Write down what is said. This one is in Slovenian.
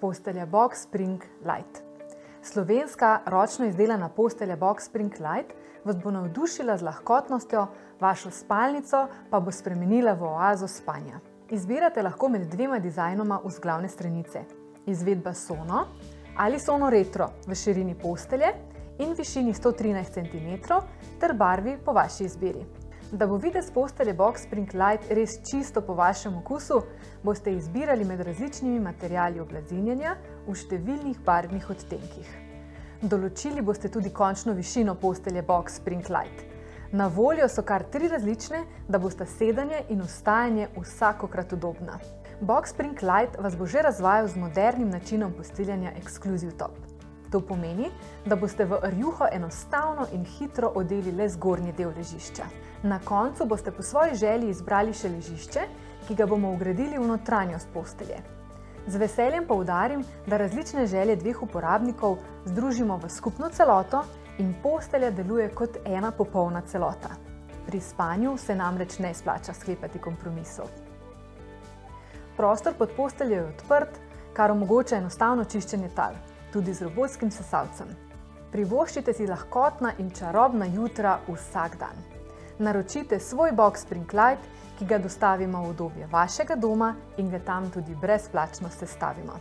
Postelja Box Spring Light. Slovenska ročno izdelana postelja Box Spring Light vas bo navdušila z lahkotnostjo, vašo spalnico pa bo spremenila v oazo spanja. Izbirate lahko med dvema dizajnoma vzglavne stranice. Izvedba Sono ali Sono Retro v širini postelje in višini 113 cm ter barvi po vaši izbiri. Da bo videz postelje Box Spring Light res čisto po vašem okusu, boste izbirali med različnimi materiali oblazinjenja v številnih barvnih odtenkih. Določili boste tudi končno višino postelje Box Spring Light. Na voljo so kar 3 različne, da bosta sedanje in vstajanje vsakokrat udobna. Box Spring Light vas bo že razvajal z modernim načinom posteljanja Exclusive Top. To pomeni, da boste v rjuho enostavno in hitro odeli le zgornji del ležišča. Na koncu boste po svoji želji izbrali še ležišče, ki ga bomo vgradili v notranjost postelje. Z veseljem poudarim, da različne želje dveh uporabnikov združimo v skupno celoto in postelja deluje kot ena popolna celota. Pri spanju se namreč ne splača sklepati kompromisov. Prostor pod posteljo je odprt, kar omogoča enostavno čiščenje tal, tudi z robotskim sesalcem. Privoščite si lahkotna in čarobna jutra vsak dan. Naročite svoj Box Spring Light, ki ga dostavimo v udobje vašega doma in ga tam tudi brezplačno sestavimo.